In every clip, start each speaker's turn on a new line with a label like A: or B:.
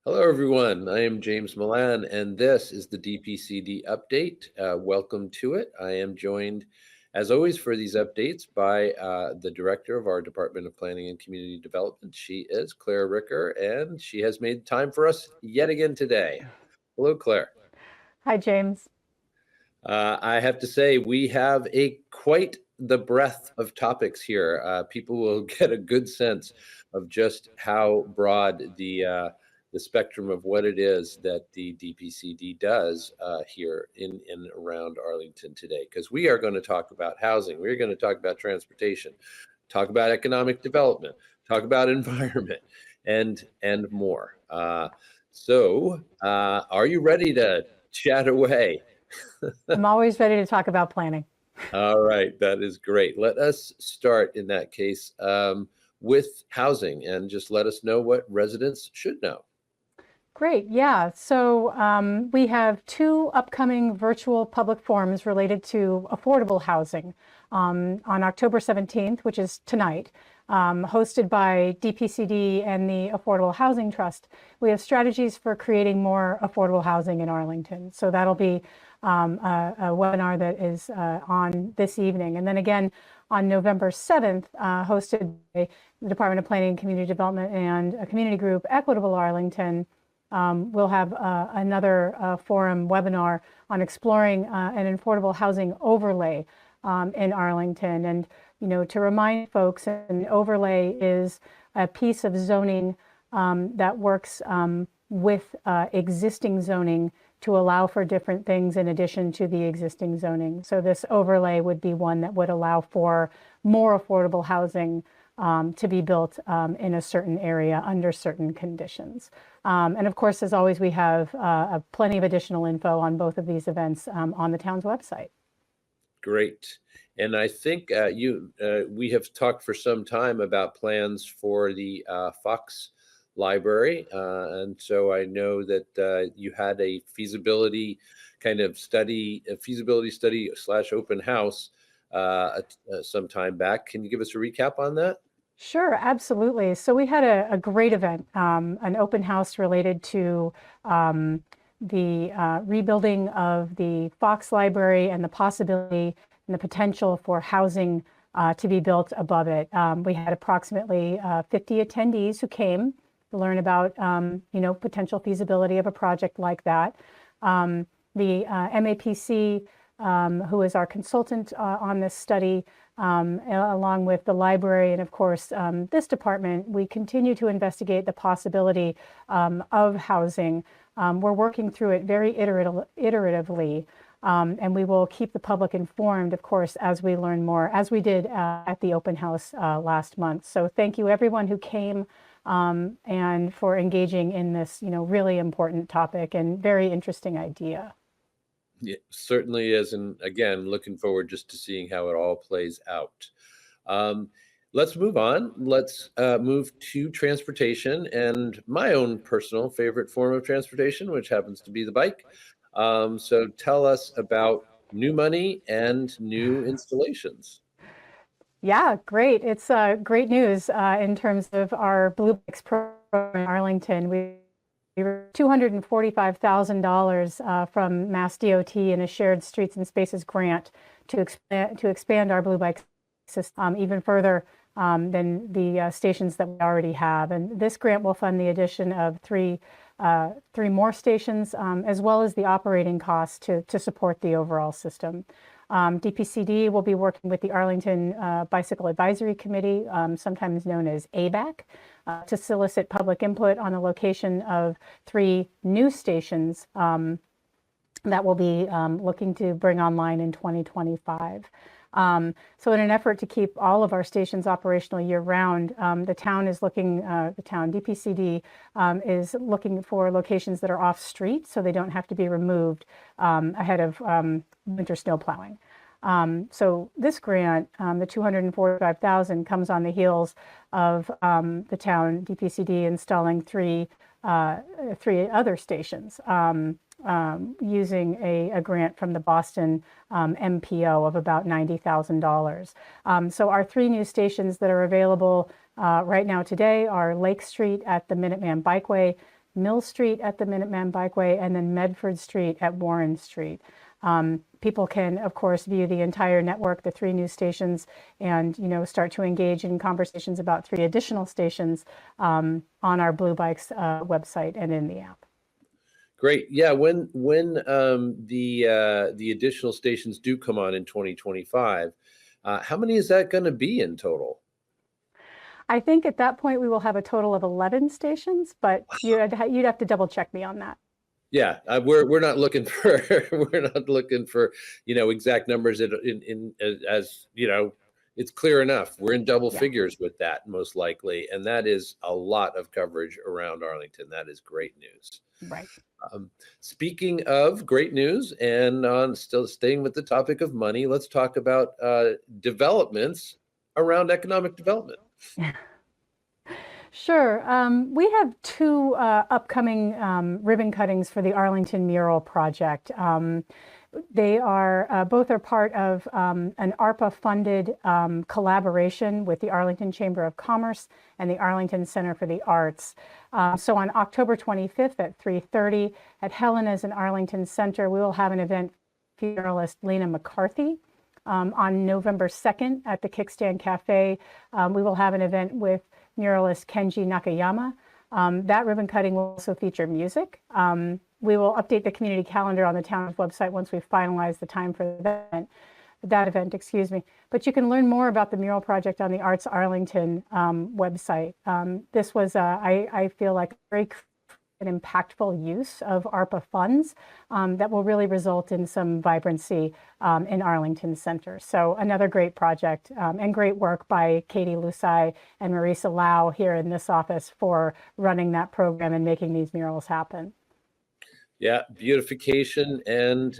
A: Hello, everyone. I am James Milan, and this is the DPCD update. Welcome to it. I am joined, as always, for these updates by the director of our Department of Planning and Community Development. She is Claire Ricker, and she has made time for us yet again today. Hello, Claire.
B: Hi, James.
A: I have to say, we have quite the breadth of topics here. People will get a good sense of just how broad the spectrum of what it is that the DPCD does here in and around Arlington today. Because we are going to talk about housing, we're going to talk about transportation, talk about economic development, talk about environment, and more. Are you ready to chat away?
B: I'm always ready to talk about planning.
A: All right, that is great. Let us start in that case with housing, and just let us know what residents should know.
B: Great, yeah. So we have two upcoming virtual public forums related to affordable housing on October 17th, which is tonight, hosted by DPCD and the Affordable Housing Trust. We have strategies for creating more affordable housing in Arlington. So that'll be a webinar that is on this evening. And then again, on November 7th, hosted by the Department of Planning and Community Development and a community group, Equitable Arlington, we'll have another forum webinar on exploring an affordable housing overlay in Arlington. And, you know, to remind folks, an overlay is a piece of zoning that works with existing zoning to allow for different things in addition to the existing zoning. So this overlay would be one that would allow for more affordable housing to be built in a certain area under certain conditions. And of course, as always, we have plenty of additional info on both of these events on the town's website.
A: Great. And I think we have talked for some time about plans for the Fox Library. And so I know that you had a feasibility kind of study, a feasibility study / open house some time back. Can you give us a recap on that?
B: Sure, absolutely. So we had a great event, an open house related to the rebuilding of the Fox Library and the possibility and the potential for housing to be built above it. We had approximately 50 attendees who came to learn about, potential feasibility of a project like that. The MAPC, who is our consultant on this study, along with the library and, of course, this department, we continue to investigate the possibility of housing. We're working through it very iteratively, and we will keep the public informed, of course, as we learn more, as we did at the open house last month. So thank you, everyone who came, and for engaging in this, really important topic and very interesting idea.
A: It certainly is. And again, looking forward just to seeing how it all plays out. Let's move on. Let's move to transportation and my own personal favorite form of transportation, which happens to be the bike. So tell us about new money and new installations.
B: Yeah, great. It's great news in terms of our Bluebikes program in Arlington. We were $245,000 from MassDOT and a shared streets and spaces grant to expand our Bluebikes system even further than the stations that we already have. And this grant will fund the addition of three more stations, as well as the operating costs to support the overall system. DPCD will be working with the Arlington Bicycle Advisory Committee, sometimes known as ABAC, to solicit public input on the location of 3 new stations that will be looking to bring online in 2025. So in an effort to keep all of our stations operational year-round, the town is looking, DPCD is looking for locations that are off-street so they don't have to be removed ahead of winter snow plowing. So this grant, the $245,000, comes on the heels of the town DPCD installing three other stations using a grant from the Boston MPO of about $90,000. So our 3 new stations that are available right now today are Lake Street at the Minuteman Bikeway, Mill Street at the Minuteman Bikeway, and then Medford Street at Warren Street. People can, of course, view the entire network, the 3 new stations, and start to engage in conversations about 3 additional stations on our Bluebikes website and in the app.
A: Great. Yeah. When the additional stations do come on in 2025, how many is that going to be in total?
B: I think at that point we will have a total of 11 stations, but you'd have to double check me on that.
A: Yeah, we're not looking for exact numbers as it's clear enough. We're in double figures with that most likely, and that is a lot of coverage around Arlington. That is great news.
B: Right.
A: Speaking of great news, and on still staying with the topic of money, let's talk about developments around economic development.
B: Sure. We have 2 upcoming ribbon cuttings for the Arlington Mural Project. They are both are part of an ARPA-funded collaboration with the Arlington Chamber of Commerce and the Arlington Center for the Arts. So on October 25th at 3:30 at Helena's in Arlington Center, we will have an event for muralist Lena McCarthy. On November 2nd at the Kickstand Cafe, we will have an event with muralist Kenji Nakayama. That ribbon cutting will also feature music. We will update the community calendar on the town's website once we finalize the time for that event, excuse me. But you can learn more about the Mural Project on the Arts Arlington website. This was, I feel like, very an impactful use of ARPA funds that will really result in some vibrancy in Arlington Center. So another great project and great work by Katie Lusai and Marisa Lau here in this office for running that program and making these murals happen.
A: Yeah, beautification and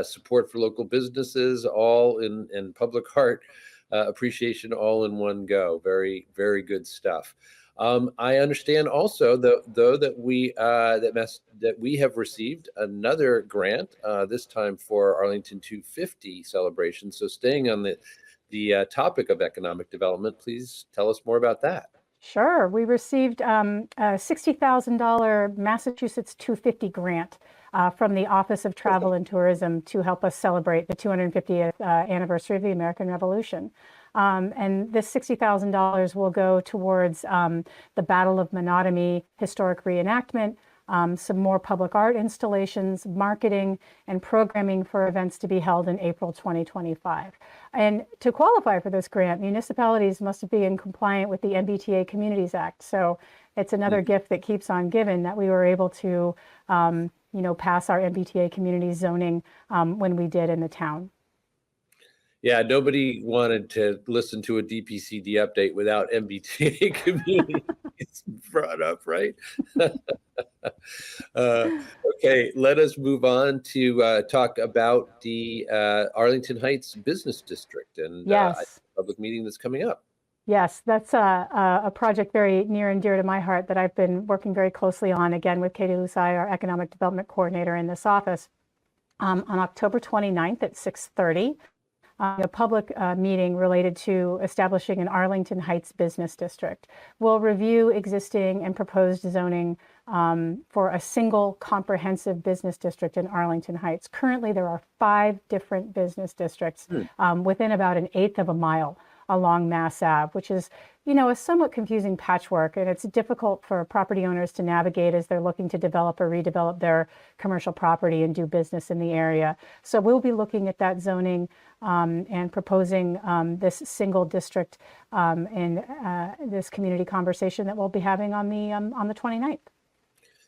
A: support for local businesses, all in public art appreciation, all in one go. Very, very good stuff. I understand also, though, that we have received another grant this time for Arlington 250 celebration. So, staying on the topic of economic development, please tell us more about that.
B: Sure. We received a $60,000 Massachusetts 250 grant from the Office of Travel and Tourism to help us celebrate the 250th anniversary of the American Revolution. And this $60,000 will go towards the Battle of Menotomy historic reenactment, some more public art installations, marketing, and programming for events to be held in April 2025. And to qualify for this grant, municipalities must be in compliant with the MBTA Communities Act. So it's another gift that keeps on giving that we were able to, pass our MBTA community zoning when we did in the town.
A: Yeah, nobody wanted to listen to a DPCD update without MBTA communities brought up, right? Okay, let us move on to talk about the Arlington Heights Business District and
B: yes.
A: Public meeting that's coming up.
B: Yes, that's a project very near and dear to my heart that I've been working very closely on, again, with Katie Lusai, our Economic Development Coordinator in this office. On October 29th at 6:30, a public meeting related to establishing an Arlington Heights Business District. We'll review existing and proposed zoning for a single comprehensive business district in Arlington Heights. Currently, there are 5 different business districts within about 1/8 of a mile along Mass Ave, which is, a somewhat confusing patchwork, and it's difficult for property owners to navigate as they're looking to develop or redevelop their commercial property and do business in the area. So we'll be looking at that zoning and proposing this single district in this community conversation that we'll be having on the 29th.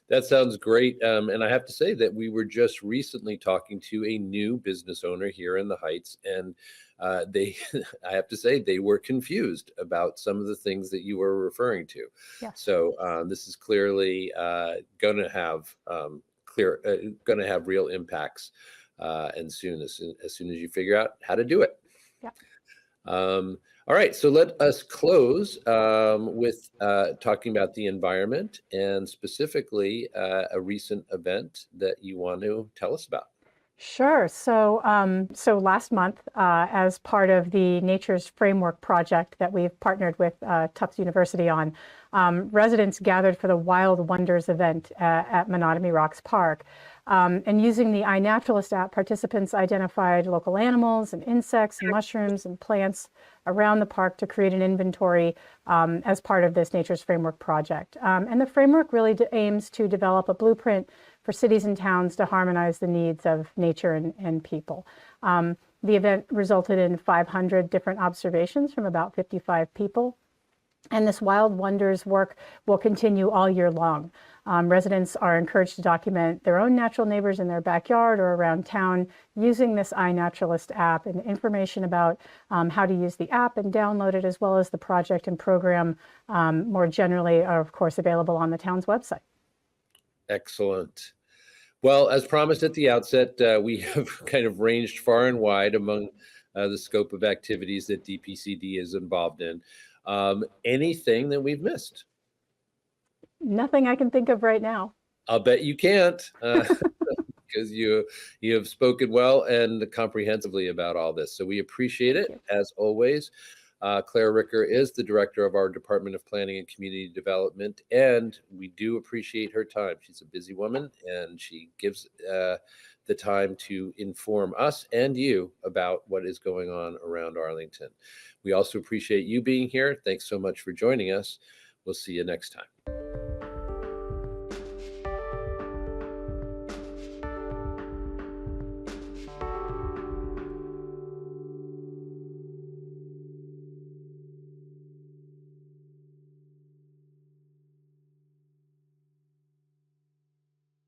A: That sounds great. And I have to say that we were just recently talking to a new business owner here in the Heights, and I have to say, they were confused about some of the things that you were referring to.
B: Yeah.
A: So this is clearly going to have real impacts, and as soon as you figure out how to do it.
B: Yeah.
A: All right, so let us close with talking about the environment and specifically a recent event that you want to tell us about.
B: Sure. So last month, as part of the Nature's Framework project that we've partnered with Tufts University on, residents gathered for the Wild Wonders event at Menotomy Rocks Park. And using the iNaturalist app, participants identified local animals and insects, and mushrooms and plants around the park to create an inventory as part of this Nature's Framework project. And the framework really aims to develop a blueprint for cities and towns to harmonize the needs of nature and people. The event resulted in 500 different observations from about 55 people. And this Wild Wonders work will continue all year long. Residents are encouraged to document their own natural neighbors in their backyard or around town using this iNaturalist app, and information about how to use the app and download it, as well as the project and program more generally, are of course available on the town's website.
A: Excellent. Well, as promised at the outset, we have kind of ranged far and wide among the scope of activities that DPCD is involved in. Anything that we've missed?
B: Nothing I can think of right now.
A: I'll bet you can't, because you have spoken well and comprehensively about all this. So we appreciate it, as always. Claire Ricker is the director of our Department of Planning and Community Development, and we do appreciate her time. She's a busy woman, and she gives the time to inform us and you about what is going on around Arlington. We also appreciate you being here. Thanks so much for joining us. We'll see you next time.